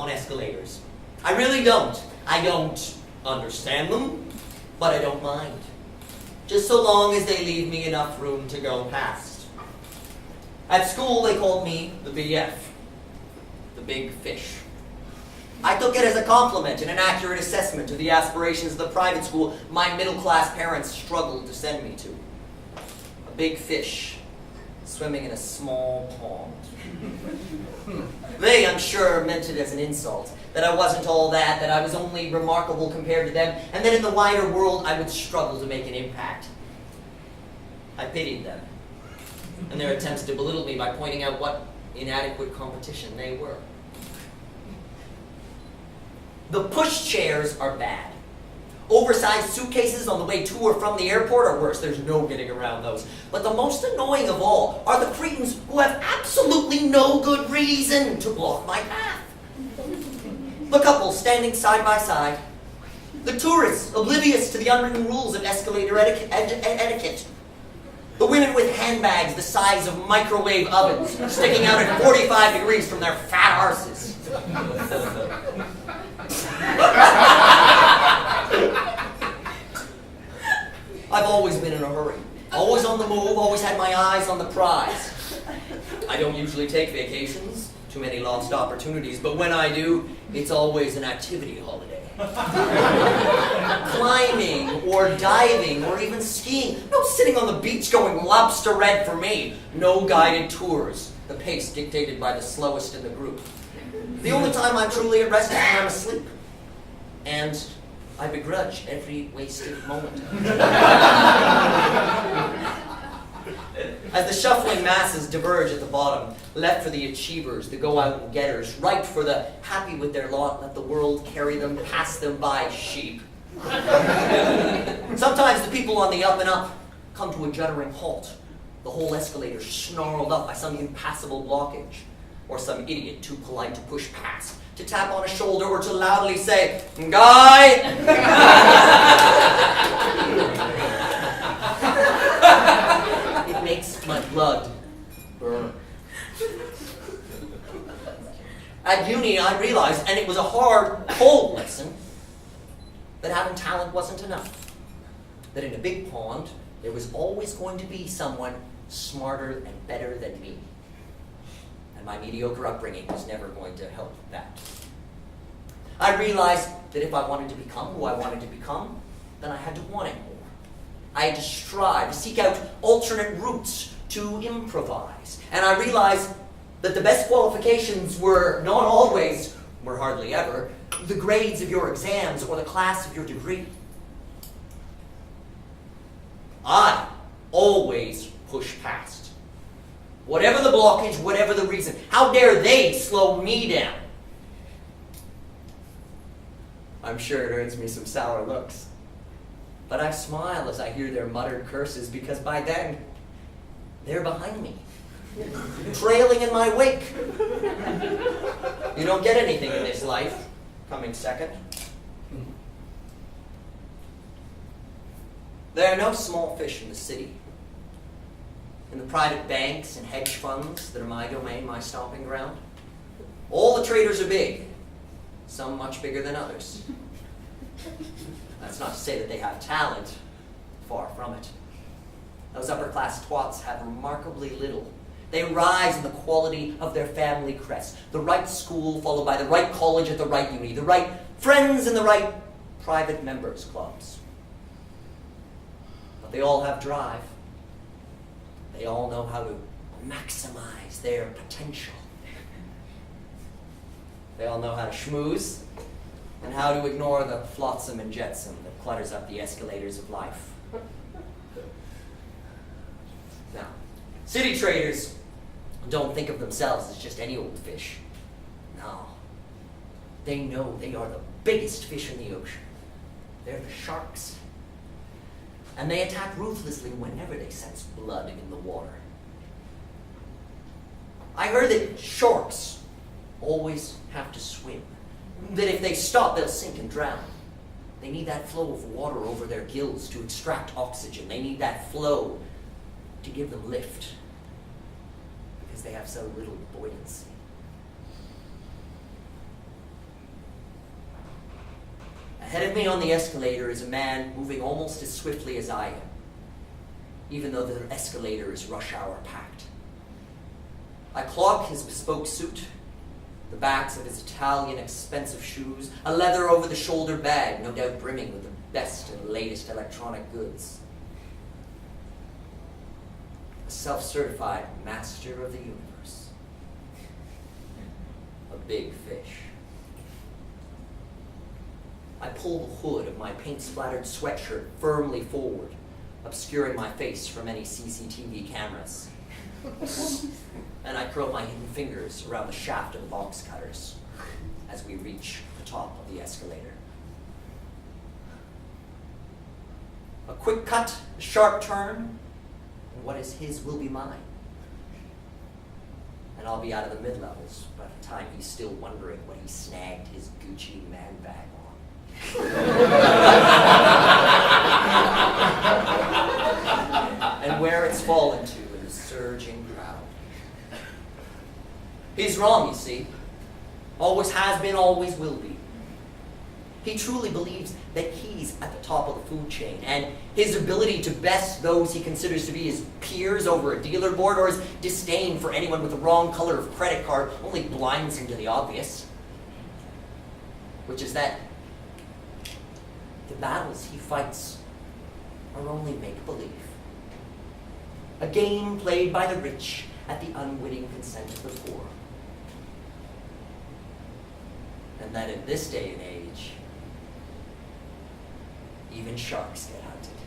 on escalators. I really don't. I don't understand them, but I don't mind. Just so long as they leave me enough room to go past. At school, they called me the BF, the big fish. I took it as a compliment and an accurate assessment of the aspirations of the private school my middle-class parents struggled to send me to. A big fish swimming in a small pond. They, I'm sure, meant it as an insult, that I wasn't all that I was only remarkable compared to them, and that in the wider world I would struggle to make an impact. I pitied them, and their attempts to belittle me by pointing out what inadequate competition they were. The pushchairs are bad. Oversized suitcases on the way to or from the airport are worse. There's no getting around those. But the most annoying of all are the cretins who have absolutely no good reason to block my path. The couple standing side by side. The tourists oblivious to the unwritten rules of escalator etiquette. The women with handbags the size of microwave ovens sticking out at 45 degrees from their fat arses. I've always been in a hurry. Always on the move, always had my eyes on the prize. I don't usually take vacations, too many lost opportunities, but when I do, it's always an activity holiday. Climbing, or diving, or even skiing. No sitting on the beach going lobster red for me. No guided tours, the pace dictated by the slowest in the group. The only time I'm truly at rest is when I'm asleep. And I begrudge every wasted moment. As the shuffling masses diverge at the bottom, left for the achievers, the go-out-and-getters, right for the happy with their lot, let the world carry them, pass them by sheep. Sometimes the people on the up and up come to a juddering halt, the whole escalator snarled up by some impassable blockage, or some idiot too polite to push past, to tap on a shoulder, or to loudly say, "Guy!" It makes my blood burn. At uni, I realized, and it was a hard, cold lesson, that having talent wasn't enough. That in a big pond, there was always going to be someone smarter and better than me. And my mediocre upbringing was never going to help that. I realized that if I wanted to become who I wanted to become, then I had to want it more. I had to strive, to seek out alternate routes, to improvise. And I realized that the best qualifications were not always, or hardly ever, the grades of your exams or the class of your degree. I always push past. Whatever the blockage, whatever the reason. How dare they slow me down? I'm sure it earns me some sour looks. But I smile as I hear their muttered curses, because by then, they're behind me, trailing in my wake. You don't get anything in this life coming second. There are no small fish in the city. In the private banks and hedge funds that are my domain, my stomping ground. All the traders are big, some much bigger than others. That's not to say that they have talent, far from it. Those upper-class twats have remarkably little. They rise in the quality of their family crest. The right school followed by the right college at the right uni, the right friends in the right private members clubs. But they all have drive. They all know how to maximize their potential. They all know how to schmooze and how to ignore the flotsam and jetsam that clutters up the escalators of life. Now, city traders don't think of themselves as just any old fish. No. They know they are the biggest fish in the ocean. They're the sharks. And they attack ruthlessly whenever they sense blood in the water. I heard that sharks always have to swim. That if they stop, they'll sink and drown. They need that flow of water over their gills to extract oxygen. They need that flow to give them lift, because they have so little buoyancy. Ahead of me on the escalator is a man moving almost as swiftly as I am, even though the escalator is rush hour packed. I clock his bespoke suit, the backs of his Italian expensive shoes, a leather over-the-shoulder bag, no doubt brimming with the best and latest electronic goods. A self-certified master of the universe. A big fish. I pull the hood of my paint-splattered sweatshirt firmly forward, obscuring my face from any CCTV cameras. And I curl my hidden fingers around the shaft of the box cutters as we reach the top of the escalator. A quick cut, a sharp turn, and what is his will be mine. And I'll be out of the mid-levels by the time he's still wondering what he snagged his Gucci man bag on. And where it's fallen to in the surging crowd. He's wrong, you see. Always has been, always will be. He truly believes that he's at the top of the food chain, and his ability to best those he considers to be his peers over a dealer board, or his disdain for anyone with the wrong color of credit card, only blinds him to the obvious. Which is that the battles he fights are only make-believe. A game played by the rich at the unwitting consent of the poor. And that in this day and age, even sharks get hunted.